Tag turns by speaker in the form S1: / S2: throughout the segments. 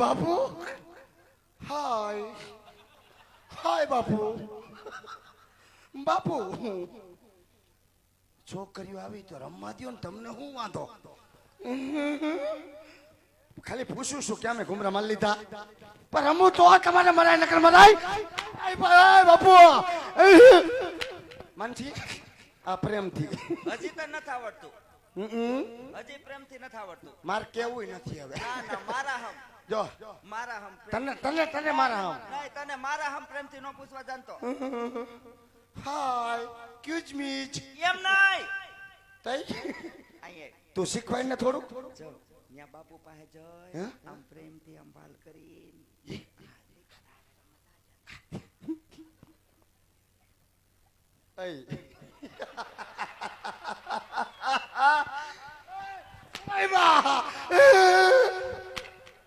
S1: બાપુ હાય હાય બાપુ બાપુ છોકરીઓ આવી તો રમવા દો ને તમને શું વાંધો ખાલી પૂછું છું કે અમે ઘુમરા માલ લીધા પણ રમું તો તમારે મરાય નકર મરાય બાપુ માનથી આ પ્રેમથી
S2: હજી તો નથી આવડતું હજી પ્રેમથી નથી આવડતું
S1: માર કેવું નથી હવે
S2: ના ના મારા હમ
S1: જો
S2: મારા હમ
S1: તને મારા હમ
S2: નહીં તને મારા હમ પ્રેમથી નો પૂછવા જાણતો
S1: હાય ક્યુજ મીચ
S2: એમ નહીં
S1: તઈ
S2: અહીંયા
S1: તું શીખવાય ને થોડું
S2: જો ન્યા બાપુ પાસે જઈ
S1: હે?
S2: આમ પ્રેમથી આમ બાલ કરી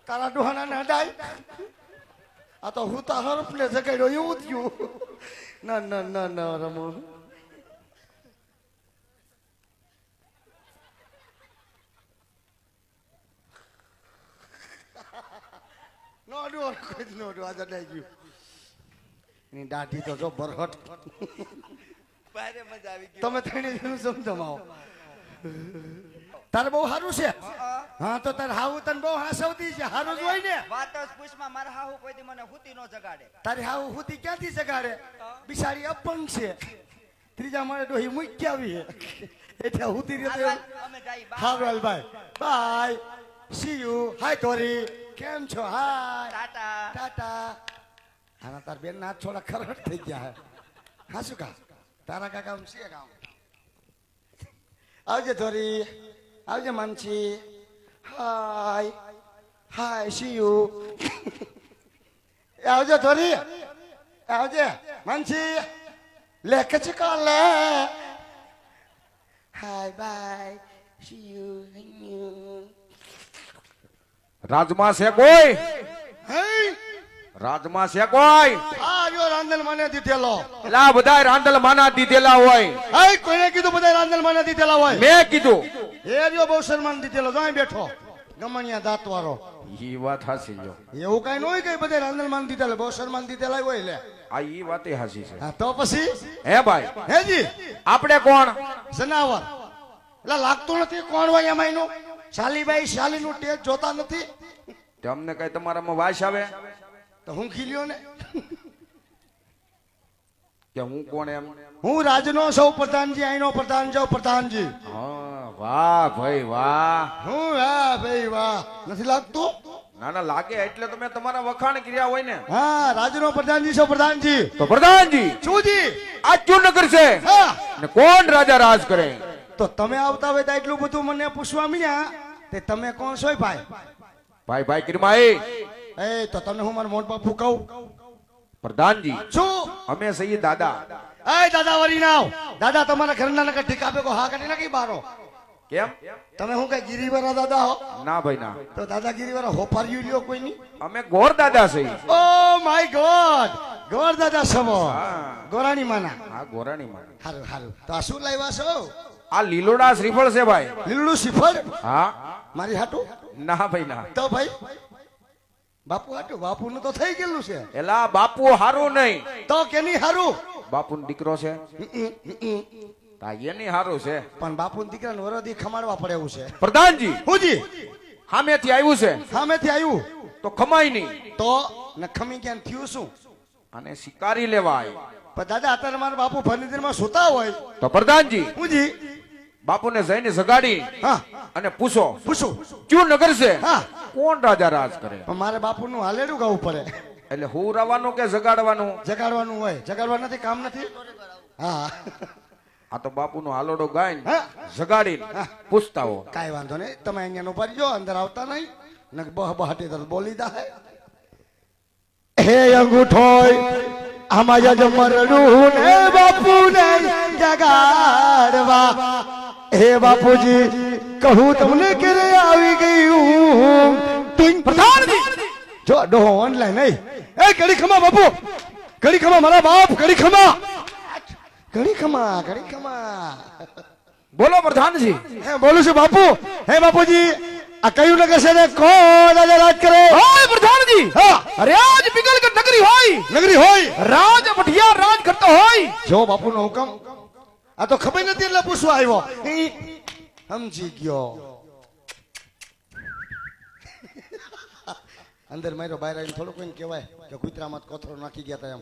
S1: તારા ડોહાના ને હડાય આ તો હું તો હરફ ને જગાડ્યો એવું થયું ના ના ના ના રમો નો ડો કોઈ નો ડો આ જડાઈ ગયું એની દાઢી તો જો બરહટ
S2: ભારે મજા આવી ગઈ
S1: તમે થઈને સમજમાવો તારે બહુ સારું છે હા તો તારે હાવું તને બહુ હાસવતી છે સારું જ હોય ને
S2: વાત જ પૂછમાં મારા હાહુ કોઈ દી મને હુતી નો જગાડે
S1: તારી હાવું હુતી ક્યાંથી જગાડે બિચારી અપંગ છે ત્રીજા માળે ડોહી મૂકી આવી એટલે હુતી રહે
S2: અમે જઈ
S1: હાલ ભાઈ બાય સી યુ હાય ધોરી કેમ છો હાય
S2: ટાટા
S1: ટાટા આના તાર બેન ના થોડા ખરડ થઈ ગયા હે હા શું કા તારા કાકા છે કામ આવજે ધોરી આવજે માનસી હાય હાય સી યુ આવજે ધોરી આવજે માનસી લે કચકા લે હાય બાય સી યુ
S3: રાજમાં છે કોઈ
S1: હે
S3: રાજમાં છે કોઈ
S1: આ જો રાંદલ મને દીધેલો
S3: એલા બધા રાંદલ માના દીધેલા હોય
S1: હે કોઈને કીધું બધા રાંદલ મને દીધેલા હોય
S3: મેં કીધું
S1: એ રહ્યો બહુ સન્માન દીધેલો જો અહીં બેઠો ગમણિયા દાંત વાળો
S3: ઈ વાત હાસી જો
S1: એવું કઈ ન હોય કઈ બધા રાંદલ માન દીધેલા બહુ સન્માન દીધેલા હોય લે
S3: આ ઈ વાતે હાસી છે
S1: હા તો પછી
S3: હે ભાઈ
S1: હેજી
S3: આપણે કોણ
S1: જનાવર એટલે લાગતું નથી કોણ હોય એમાં એનું શાલીબાઈ શાલીનું ટેજ જોતા નથી
S3: તમને કઈ તમારામાં વાસ આવે
S1: તો હું ખીલ્યો ને
S3: કે હું કોણ એમ
S1: હું રાજનો સૌ પ્રધાનજી અહીંનો પ્રધાન સૌ પ્રધાનજી
S3: હા વાહ ભાઈ વાહ
S1: હું હા ભાઈ વાહ નથી લાગતું
S3: ના ના લાગે એટલે તો મેં તમારા વખાણ કર્યા હોય ને
S1: હા રાજનો પ્રધાનજી સૌ પ્રધાનજી
S3: તો પ્રધાનજી
S1: શુંજી
S3: આ ક્યું નગર છે
S1: હા
S3: ને કોણ રાજા રાજ કરે
S1: તો તમે આવતા હોય તો એટલું બધું મને પૂછવા મળ્યા તે તમે કોણ છો ભાઈ
S3: ભાઈ ભાઈ કિરમાઈ
S1: એ તો તમને હું મારા મોટ બાપુ કહું
S3: પ્રધાનજી
S1: શું
S3: અમે સહી દાદા
S1: એ દાદા વરી નાવ દાદા તમારા ઘરના નકર ઠીકા ભેગો હા કરી નાખી બારો
S3: કેમ
S1: તમે હું કઈ ગિરિવાળા દાદા હો
S3: ના ભાઈ ના
S1: તો દાદા ગિરિવાળા હોપાર્યું લ્યો કોઈ ની
S3: અમે ગોર દાદા સહી
S1: ઓ માય ગોડ ગોર દાદા સમો ગોરાણી માના
S3: હા ગોરાણી માં
S1: હારું હારું તો આ શું લાવ્યા છો
S3: આ લીલોડા શ્રીફળ છે ભાઈ
S1: લીલું શ્રીફળ
S3: હા
S1: મારી હાટું
S3: ના ભાઈ ના
S1: તો ભાઈ બાપુ હાટું બાપુ નું તો થઈ ગયેલું છે
S3: એલા બાપુ હારું નહીં
S1: તો કેની હારું
S3: બાપુ દીકરો છે તા એની હારું છે
S1: પણ બાપુ દીકરાને વરદી ખમાડવા પડે એવું છે
S3: પ્રધાનજી
S1: હુજી
S3: સામેથી આવ્યું છે
S1: સામેથી આવ્યું
S3: તો ખમાય નહીં
S1: તો ને ખમી ક્યાં થયું શું
S3: અને શિકારી લેવા આવ્યો
S1: પણ દાદા અત્યારે મારા બાપુ ફર્નિચરમાં સુતા હોય
S3: તો પ્રધાનજી
S1: હુજી
S3: બાપુને જઈને જગાડી
S1: હા
S3: અને પૂછો
S1: પૂછું
S3: ક્યું નગર છે
S1: હા
S3: કોણ રાજા રાજ કરે
S1: પણ મારે બાપુ નું હાલેડું ગાવું પડે
S3: એટલે હું રવાનું કે જગાડવાનું
S1: જગાડવાનું હોય જગાડવા નથી કામ નથી હા
S3: આ તો બાપુનો હાલોડો ગાય
S1: હા.
S3: જગાડી પૂછતા હો
S1: કાંઈ વાંધો નહીં તમે અહીંયા ઉભા રહેજો અંદર આવતા નહીં ને બહ બહાટી તો બોલી દા હે અંગૂઠોય આમાં જમરડું ને બાપુ ને જગાડવા હે બાપુજી કહું તમને ક્યારે આવી ગયું તું પ્રધાનજી જો ડોહો ઓનલાઈન નહીં એ ઘડી ખમા બાપુ ઘડી ખમા મારા બાપ ઘડી ખમા ઘડી ખમા ઘડી ખમા
S3: બોલો પ્રધાનજી
S1: હે બોલું છું બાપુ હે બાપુજી આ કયું નગર છે ને કોણ રાજા રાજ કરે
S3: ઓય પ્રધાન અરે આજ પિંગલગઢ નગરી હોય,
S1: નગરી હોય,
S3: રાજ ભટિયાર રાજ કરતો હોય.
S1: જો બાપુનો હુકમ. આ તો ખબર નથી એટલે પૂછવા આવ્યો. સમજી ગયો. અંદર માર્યો બહાર આવીને થોડું કોઈને કહેવાય કે કૂતરામાં કોથરો નાખી ગયા તા એમ.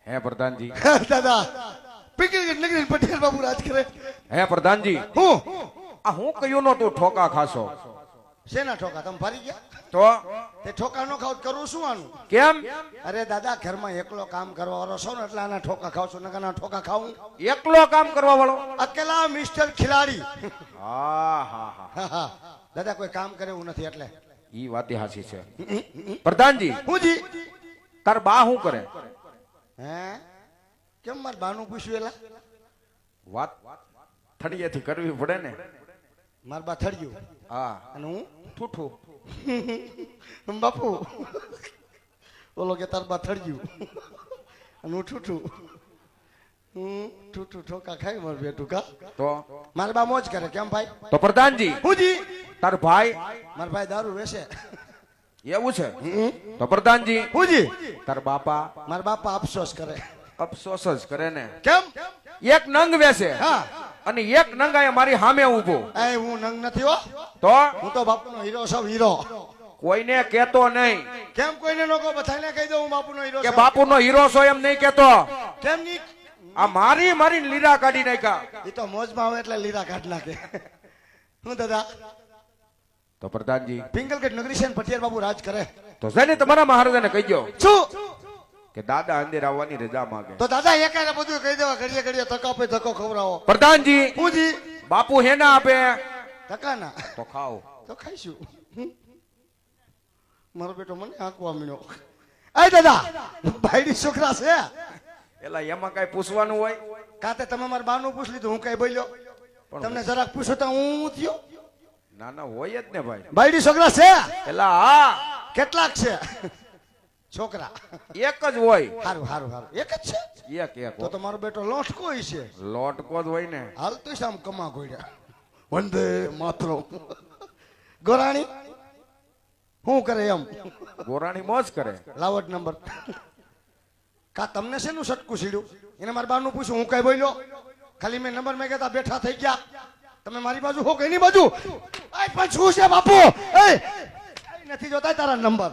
S3: હે પ્રધાનજી,
S1: દાદા પિંગલગઢ નગરી પટેલ બાબુ રાજ કરે.
S3: હે પ્રધાનજી,
S1: હું
S3: આ હું કયું નો તું ઠોકા ખાશો?
S1: શેના ઠોકા તમે ફરી ગયા?
S3: તો
S1: તે ઠોકા નો ખાવ તો કરું શું આનું?
S3: કેમ
S1: અરે દાદા ઘરમાં એકલો કામ કરવા વાળો છો ને એટલે આના ઠોકા ખાવ છો, નકાના ઠોકા ખાવું?
S3: એકલો કામ કરવા વાળો?
S1: અકેલા મિસ્ટર ખિલાડી.
S3: હા હા હા,
S1: હા, હા. દાદા કોઈ કામ કરે એવું નથી એટલે.
S3: ઈ વાતે હાચી છે. પ્રધાનજી,
S1: હુંજી
S3: તાર બા શું કરે?
S1: હે કેમ માર બાનું પૂછ્યું એલા?
S3: વાત થડીએથી કરવી પડે ને.
S1: માર બા થડ્યું
S3: હા,
S1: અને હું
S3: ઠૂઠું.
S1: બાપુ ઓલો કે તાર બા થડ્યું અને હું ઠૂઠું. ઠૂઠું ઠોકા ખાઈ માર બેટું કા.
S3: તો
S1: માર બા મોજ કરે. કેમ ભાઈ?
S3: તો પ્રધાનજી,
S1: હુંજી
S3: તાર ભાઈ
S1: માર ભાઈ દારૂ વેચે.
S3: એવું છે? તો પ્રધાનજી,
S1: હુંજી
S3: તાર બાપા
S1: માર બાપા અફસોસ કરે.
S3: અફસોસ જ કરે ને.
S1: કેમ?
S3: એક નંગ વેસે
S1: હા
S3: અને એક નંગાએ મારી સામે ઊભો.
S1: એ હું નંગ નથી હો.
S3: તો
S1: હું તો બાપુનો હીરો છું, હીરો.
S3: કોઈને કેતો નહીં
S1: કેમ કોઈને નો કહો? બધાને કહી દઉં હું બાપુનો હીરો
S3: કે
S1: છું.
S3: બાપુનો હીરો છો એમ નહીં કેતો.
S1: કેમ ની?
S3: આ મારી મારી લીરા કાઢી નાખ્યા.
S1: એ તો મોજમાં આવે એટલે લીરા કાઢ નાખે. હું દાદા
S3: તો પ્રધાનજી,
S1: પિંગલગઢ નગરી છે ને પટિયાર બાબુ રાજ કરે.
S3: તો જઈને તમારા મહારાજાને કહીજો
S1: શું?
S3: કે દાદા અંદર આવવાની રજા માંગે.
S1: તો દાદા એકાને બધું કહી દેવા. ઘડીએ ઘડીએ ધક્કો આપે, ધક્કો ખવડાવો.
S3: પ્રધાનજી,
S1: હુંજી
S3: બાપુ હેના આપે
S1: ધક્કાના
S3: તો ખાઓ.
S1: તો ખાઈશું. મારો બેટો મને આંકવા મીનો. એ દાદા ભાઈડી છોકરા છે.
S3: એલા એમાં કઈ પૂછવાનું હોય?
S1: કાતે તમે મારા બાનું પૂછ લીધું, હું કઈ બોલ્યો? તમને જરાક પૂછો તો હું થયો.
S3: ના ના હોય જ ને ભાઈ.
S1: ભાઈડી છોકરા છે?
S3: એલા હા,
S1: કેટલાક છે છોકરા?
S3: એક જ હોય.
S1: હારું હારું હારું, એક જ છે.
S3: એક એક
S1: તો તમારો બેટો લોટકો છે.
S3: લોટકો જ હોય ને.
S1: હાલ તો આમ કમા ગોળ્યા. વંદે માતરમ. ગોરાણી શું કરે એમ?
S3: ગોરાણી મોજ કરે.
S1: લાવટ નંબર. કા તમને શેનું સટકું સીડ્યું? એને મારા બાનું પૂછ્યું, હું કઈ બોલ્યો? ખાલી મેં નંબર મેં કહેતા બેઠા થઈ ગયા. તમે મારી બાજુ હો કે એની બાજુ? પણ શું છે બાપુ? નથી જોતા તારા નંબર.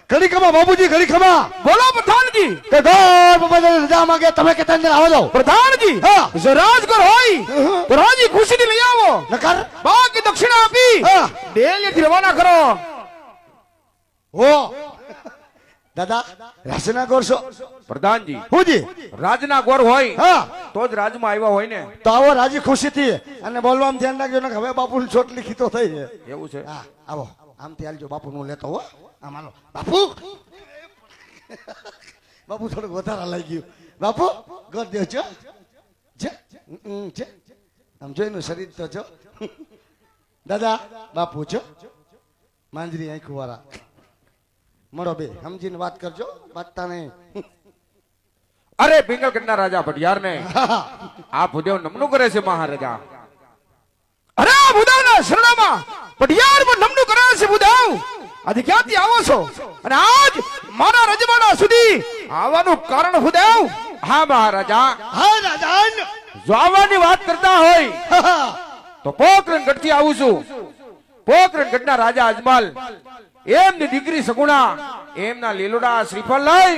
S1: ઘડી ખમા બાબુજી, ઘડી ખમા.
S3: બોલો પ્રધાનજી.
S1: તે ઘર બાબા રજા માંગે, તમે કે તને આવો જાઓ.
S3: પ્રધાનજી,
S1: હા.
S3: જો રાજગર હોય તો રાજી ખુશીથી લઈ આવો.
S1: નકર
S3: બાકી દક્ષિણા આપી
S1: હા.
S3: ડેલીથી રવાના કરો.
S1: હો દાદા રાસના કરશો?
S3: પ્રધાનજી,
S1: હુંજી
S3: રાજના ગોર હોય
S1: હા
S3: તો જ રાજમાં આવ્યા હોય ને.
S1: તો આવો રાજી ખુશીથી. અને બોલવામાં ધ્યાન રાખજો ને, હવે બાપુની ચોટલી ખીતો થઈ છે.
S3: એવું છે?
S1: હા આવો આમથી હાલજો. બાપુ નું લેતો હો. આમ હાલો બાપુ. બાપુ થોડુંક વધારે લઈ ગયું. બાપુ ગોર દેવ છો છે. આમ જોઈનું શરીર તો છો. દાદા બાપુ છો, માંજરી આંખું વાળા. મળો બે, સમજીને વાત કરજો, વાતતા નહીં.
S3: અરે પિંગલગઢના રાજા ભટિયાર ને આ ભુદેવ નમનું કરે છે મહારાજા. અરે આ ભુદેવના શરણામાં ભટિયાર પણ નમનું કરે છે. ભુદેવ આજે ક્યાંથી આવો છો અને આજ મારા રજવાડા સુધી આવવાનું કારણ ભુદેવ? હા મહારાજા,
S1: હા રાજાન.
S3: જો આવવાની વાત કરતા હોય તો પોકરણગઢથી આવું છું. પોકરણગઢના રાજા અજમલ એમની દીકરી સગુણા એમના લીલોડા શ્રીફળ લઈ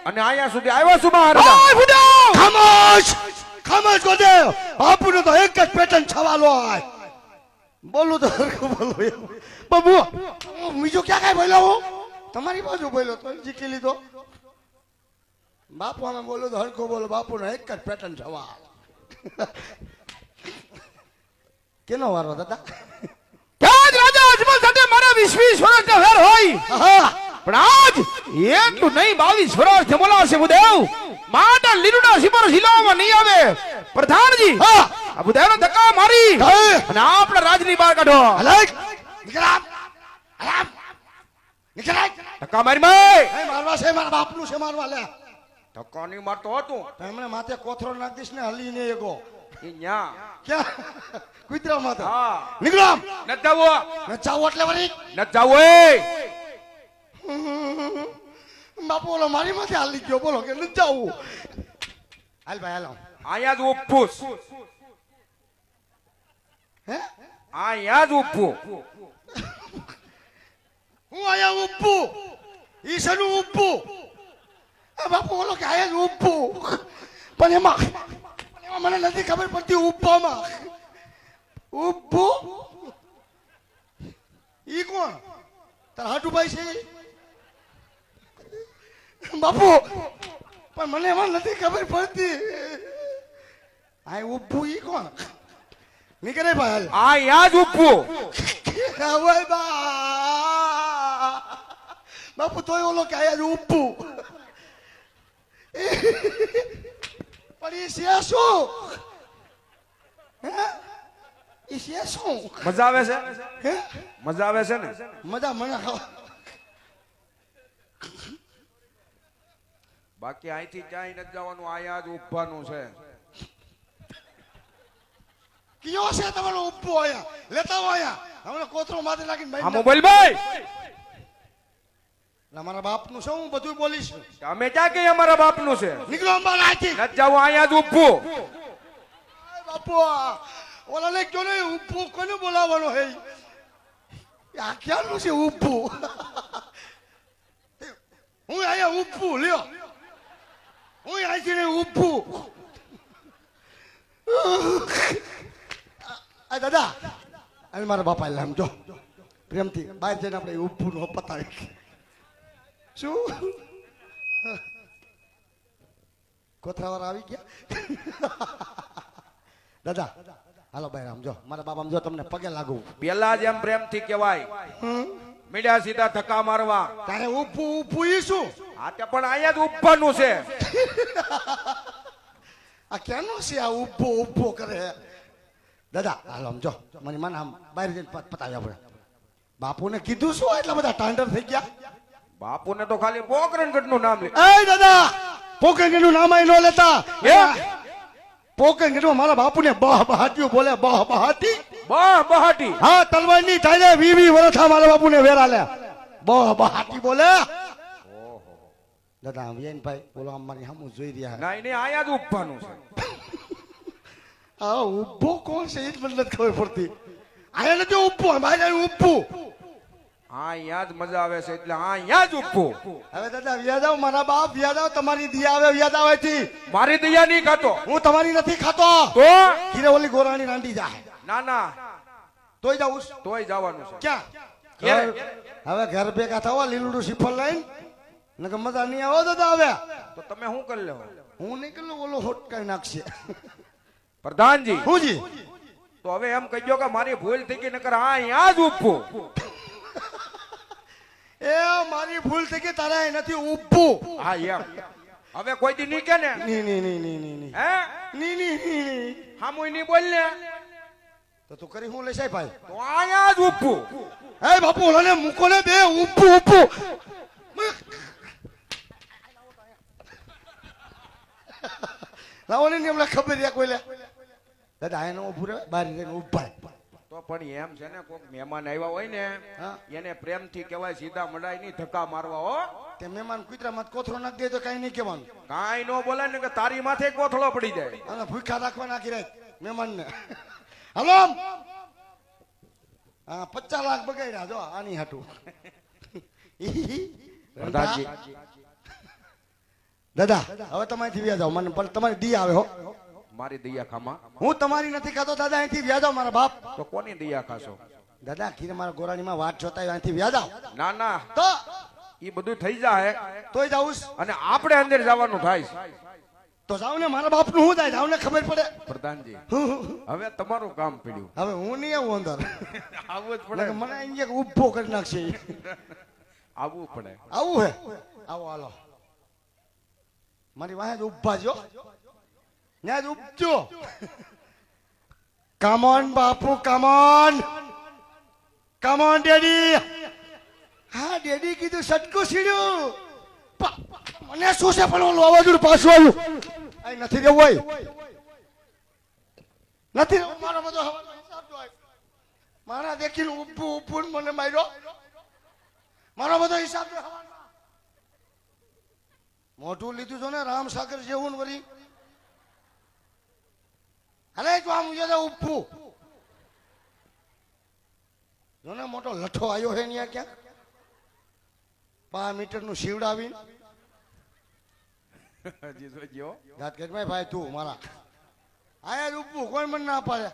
S3: અને અહીંયા સુધી આવ્યો છું મહારાજા.
S1: ખામોશ ખામોશ ગોદેવ. બાપુનો તો એક જ પેટર્ન છવાલો હોય. બોલું તો હરખું બોલું એમ. બાબુ બીજું ક્યાં કઈ બોલ્યો? હું તમારી બાજુ બોલ્યો તો જીકી લીધો. બાપુ અમે બોલું તો હરખું બોલો. બાપુનો એક જ પેટર્ન છવાલ. કેનો વારો દાદા?
S3: ત્યાં જ રાજા અજમલ સાથે મારા 20 વર્ષનો વેર હોય.
S1: હા
S3: પણ આજ એટલું નહીં 22 વર્ષ જમલાશે ભુદેવ. માટા લીલુડા સિપર હિલાવવા નહીં આવે. પ્રધાનજી,
S1: હા
S3: આ ભુદેવનો ધક્કા મારી
S1: હા.
S3: અને આપણે રાજની બહાર કાઢો.
S1: અલગ નીકળા આરામ નીકળા.
S3: ધક્કા મારી માય.
S1: એ મારવા છે, મારા બાપનું છે મારવા. લે
S3: ધક્કા નહીં મારતો હતું
S1: એમને માથે કોથરો નાખ દઈશ ને હલીને એગો.
S3: ઈ ન્યા.
S1: ક્યાં? કુતરા માથે.
S3: હા,
S1: નીકળો આમ.
S3: ન જાવો
S1: ને ચાવો એટલે વળી
S3: ન જાવો.
S1: બાપુ ઓલો મારી માથે હાલી ગયો બોલો કે નથી જાવું હાલ ભાઈ હાલો
S3: અહીંયા જ ઊભું છું.
S1: હે
S3: અહીંયા જ ઊભું.
S1: હું આયા ઊભું ઈશાનું ઊભું બાપુ ઓલો કે આયા જ ઊભું પણ એમાં મને નથી ખબર પડતી ઊભામાં ઊભું ઈ કોણ તાર હાટુભાઈ છે ઈ? બાપુ પણ મને એમાં નથી ખબર પડતી આ ઊભું ઈ કોણ નીકળે ભાઈ હાલ
S3: અહીંયા જ ઊભું.
S1: હવે બાપુ તોય ઓલો કે આયા જ ઊભું પણ એ છે શું હે એ છે શું
S3: મજા આવે છે?
S1: હે
S3: મજા આવે છે ને?
S1: મજા મને ખાવા
S3: બાકી અહીંથી ક્યાંય નથી જવાનું, અહીંયા જ ઊભવાનું છે.
S1: કયો છે તમારો ઊભો આયા લેતા આવો આયા હમણાં કોથરો માથે નાખીને
S3: હા
S1: ભાઈ
S3: મોબાઈલ ભાઈ,
S1: મારા બાપનું શું હું બધું બોલીશ
S3: અમે ક્યાં કહીએ અમારા બાપનું છે?
S1: નીકળો અંબાલા આથી
S3: નથી જવું, અહીંયા જ ઊભું.
S1: બાપુ ઓલાને કયો ને ઊભું કોને બોલાવવાનો હે આ ક્યાંનું છે ઊભું હું અહીંયા ઊભું લ્યો હું અહીંથી ને ઊભું આ દાદા અને મારા બાપા એટલે આમ જો પ્રેમથી બહાર જઈને આપણે ઊભું નો પતાવી શું કોથરાવાળા આવી ગયા દાદા હાલો ભાઈ આમ જો મારા બાપા જો તમને પગે લાગુ
S3: પેલા જ એમ પ્રેમથી કહેવાય, મીડિયા સીધા ધક્કા મારવા.
S1: તારે ઊભું ઊભું ઈ શું
S3: હા તે પણ અહીંયા જ ઊભવાનું છે.
S1: આ કેનું છે આ ઊભો ઊભો કરે દાદા હાલો આમ જો મને મને આમ બહાર જઈને પતાવી આપણે બાપુને કીધું શું એટલા બધા ટાંડર થઈ ગયા
S3: બાપુને તો ખાલી પોકરણગઢ નું નામ લે.
S1: એ દાદા પોકરણગઢ નું નામ આઈ નો લેતા પોકરણગઢ મારા બાપુને બહ બહાટ્યું બોલે બહ બહાટી
S3: બહાટી.
S1: હા તલવાર ની થાય 20 વર્ષ મારા બાપુને વેરા લે બહ બહાટી બોલે દાદા આમ યન ભાઈ બોલો આમ મારી સામું જોઈ રહ્યા
S3: નહીં નહીં, અહીંયા જ ઊભવાનું છે.
S1: આ ઊભો કોણ છે એ જ મને નથી ખબર પડતી આયા નથી ઊભો મારે ઊભું
S3: અહીંયા જ મજા આવે છે એટલે અહીંયા જ ઊભું.
S1: હવે દાદા વ્યાજ આવ મારા બાપ વ્યાજ આવ તમારી દિયા આવે વ્યાજ આવે થી
S3: મારી દયા નહીં ખાતો
S1: હું તમારી નથી ખાતો
S3: તો
S1: ઘીરે ઓલી ગોરાણી રાંડી જાય
S3: ના ના,
S1: તોય જાઉં
S3: તોય જવાનું છે.
S1: ક્યાં
S3: ઘેરે.
S1: હવે ઘર ભેગા થવા લીલુડું શ્રીફળ લઈને નકર મજા નહીં આવો દાદા હવે
S3: તો તમે શું કરી લેવો?
S1: હું નહીં કરું ઓલો હોટ કરી નાખશે
S3: પ્રધાનજી
S1: હુંજી
S3: તો હવે એમ કહીજો કે મારી ભૂલ થઈ ગઈ, નકર અહીંયા જ ઊભું.
S1: એ મારી ભૂલ થઈ ગઈ તારે નથી ઊભું
S3: હા એમ હવે કોઈ દી નહીં કે ને
S1: ની ની ની ની ની ની
S3: હે
S1: ની ની ની
S3: હામુય નહીં બોલ ને
S1: તો તું કરી હું લેસાય ભાઈ
S3: તો અહીંયા જ ઊભું.
S1: એ બાપુ ઓલાને મૂકો ને બે ઊભું ઊભું લાવો ને એમને ખબર છે કોઈ લે દાદા આને ઊભું રહે બહાર જઈને ઊભા
S3: તો પણ એમ છે ને કોઈક મહેમાન આવ્યા હોય ને
S1: હા.
S3: એને પ્રેમથી કહેવાય, સીધા મડાય નહીં, ધક્કા મારવા હો.
S1: તે મહેમાન કુતરામાં કોથળો નાખી દે તો કઈ નહીં કહેવાનું
S3: કાંઈ નો બોલે ને કે તારી માથે કોથળો પડી જાય.
S1: અને ભૂખા રાખવા નાખી રહે મહેમાનને હલો હા 50 લાખ બગાડ્યા જો આની હાટું
S3: પ્રધાનજી
S1: દાદા હવે તમારીથી વ્યાજ આવો મને પણ તમારી દી આવે હો
S3: મારી દયા ખામાં
S1: હું તમારી નથી ખાતો દાદા અહીંથી વ્યાજ આવો મારા બાપ
S3: તો કોની દયા ખાશો?
S1: દાદા ખીર મારા ગોરાણીમાં વાત જોતા અહીંથી વ્યાજ આવો
S3: ના ના,
S1: તો
S3: એ બધું થઈ જાય
S1: તોય જાઉં
S3: અને આપણે અંદર જવાનું થાય છે.
S1: તો જાવ ને મારા બાપ નું શું થાય જાવ ને ખબર પડે
S3: પ્રધાનજી હવે તમારું કામ પડ્યું.
S1: હવે હું નહીં આવું અંદર
S3: આવવું જ પડે,
S1: નકર મને અહીંયા ઊભો કરી નાખશે ઈ.
S3: આવવું પડે.
S1: આવું હે આવો હાલો મારી વાહે જ ઊભા જો ત્યાં જ ઉપજો કમોન બાપુ કમોન કમોન ડેડી હા ડેડી કીધું સટકું સીડ્યું મને શું છે પણ ઓલું અવાજું પાછું આવ્યું આ નથી રહેવું હોય નથી રહેવું મારો બધો હવાનો હિસાબ જો મારા દેખીને ઊભું ઊભું મને માર્યો મારો બધો હિસાબ જો હવાનો મોઢું લીધું છો ને રામ સાગર જેવું ને વળી અરે તો આમ ઉજે ઉભું જો ને મોટો લઠ્ઠો આવ્યો હે ત્યાં ક્યાં 5 મીટરનું શીવડાવીને
S3: જી જોજો
S1: ઘાટ કે ભાઈ તું મારા આયા ઉભું કોઈ મને ના પાડે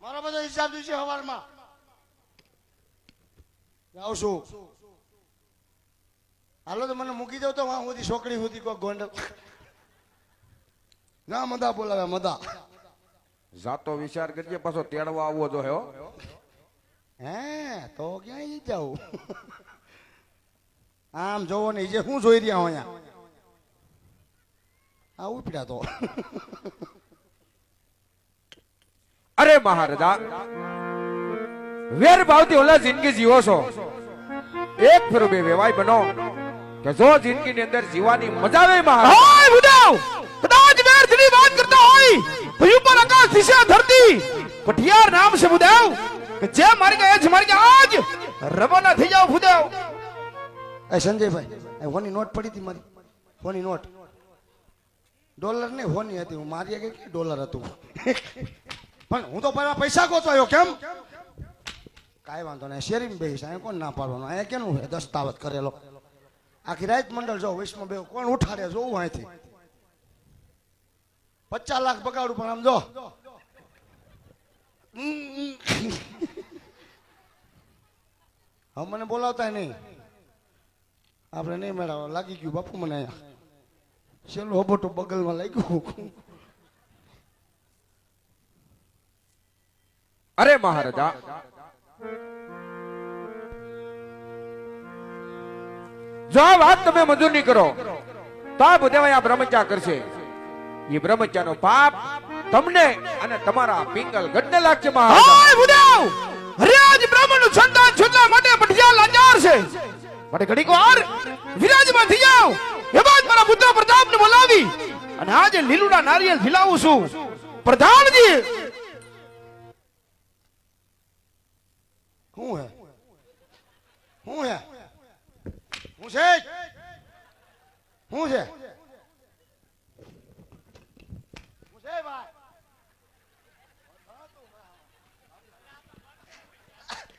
S1: મારો બધો હિસાબ છે હવારમાં જાઉં છું હાલો તો મને મૂકી દઉં તો વાં સુધી છોકરી સુધી કોઈ ગોંડલ ના મદા બોલાવે મદા
S3: જાતો વિચાર કરજે પાછો તેડવા આવવો જો હે હો.
S1: હે તો ક્યાં ઈ જાઉં આમ જોવો ને જે હું જોઈ રહ્યા હું અહીંયા આ ઉપડ્યા તો
S3: અરે મહારાજા વેર ભાવથી ઓલા જિંદગી જીવો છો એક ફેરો બે વેવાય બનો કે જો જિંદગી ની અંદર જીવાની મજા આવે મહારાજા હાય બુદાવ કદાચ વેર થી વાત કરતા હોય તો ઉપર આકાશ દિશા ધરતી પઠિયાર નામ છે બુદાવ કે જે મારી ગયા છે મારી ગયા આજ રવાના થઈ જાવ બુદાવ
S1: એ સંજયભાઈ હોની નોટ પડી હતી મારી હોની નોટ ડોલર ને હોની હતી હું મારી કે ડોલર હતું પણ હું તો પહેલા પૈસા ગોતવાયો કેમ કાંઈ વાંધો નહીં શેરીમાં બેસીશ અહીંયા કોણ ના પાડવાનું અહીંયા કેનું છે દસ્તાવેજ કરેલો આખી રાત મંડળ જો વિશ્વમાં બે કોણ ઉઠાડે જોવું અહીંથી 50 લાખ બગાડું પણ આમ જો હવે મને બોલાવતા નહીં આપણે નહીં મેળાવો લાગી ગયું બાપુ મને અહીંયા છેલ્લું હોબોટું બગલમાં લાગ્યું
S3: અરે મહારાજા જો આ વાત તમે મંજૂર નહીં કરો તો આ બધા આ બ્રહ્મચા કરશે એ બ્રહ્મચાનો પાપ તમને અને તમારા પિંગલ ગઢને લાગશે મહારાજા હાય બુદાવ અરે આજ બ્રાહ્મણનું સંતાન છોડવા માટે પટિયા લાચાર છે માટે ઘડીક વાર વિરાજમાન થઈ જાઓ એ બાદ મારા પુત્ર પ્રતાપને બોલાવી અને આજે લીલુડા નારિયેલ ખીલાવું છું પ્રધાનજી
S1: શું હે શું હે શું છે શું છે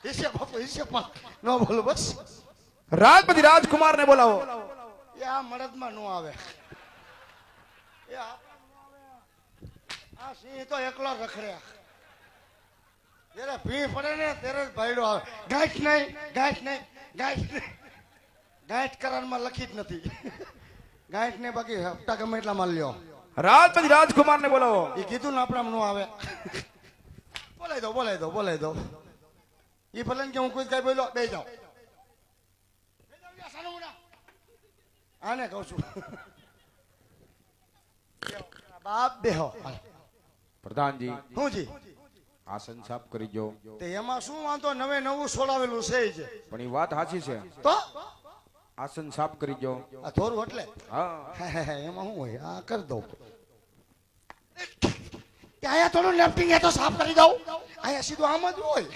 S1: ઈસે બાપુ ઈસે પણ ન બોલો બસ
S3: રાજપતિ રાજકુમાર ને બોલાવો
S1: એ આ મળદમાં નો આવે એ આ સિંહ તો એકલો રખડ્યા જ્યારે ભી પડે ને ત્યારે જ ભાઈડો આવે ગાંઠ નહીં ગાંઠ નહીં ગાંઠ નહીં ગાંઠ કરારમાં લખી જ નથી ગાંઠ ને બાકી હપ્તા ગમે એટલા માલ લ્યો
S3: રાજપતિ રાજકુમાર ને બોલાવો
S1: એ કીધું ને આપણામાં નો આવે બોલાઈ દો એ ભલે ને કે હું કોઈ કઈ બોલો બે જાઓ આને કહું છું બાપ બેહો
S3: પ્રધાનજી
S1: હું જી
S3: આસન સાફ કરી જો
S1: તે એમાં શું વાંધો નવે નવું છોડાવેલું છે જ
S3: પણ એ વાત સાચી છે
S1: તો
S3: આસન સાફ કરી જો
S1: આ થોડું એટલે
S3: હા
S1: એમાં શું હોય આ કરી દઉં અહીંયા થોડું લેફ્ટિંગ એ તો સાફ કરી દઉં અહીંયા સીધું આમ જ હોય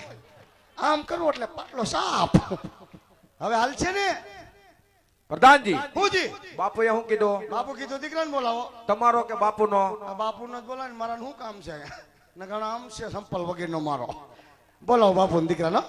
S1: આમ કરવું એટલે પાટલો સાફ હવે હાલ છે ને
S3: પ્રધાનજી
S1: હું જી
S3: બાપુએ શું કીધું
S1: બાપુ કીધું દીકરાને બોલાવો
S3: તમારો કે બાપુનો
S1: આ બાપુનો જ બોલાવે ને મારા શું કામ છે નગાણો આમ છે સંપલ વગેરેનો મારો બોલાવો બાપુ ને દીકરાનો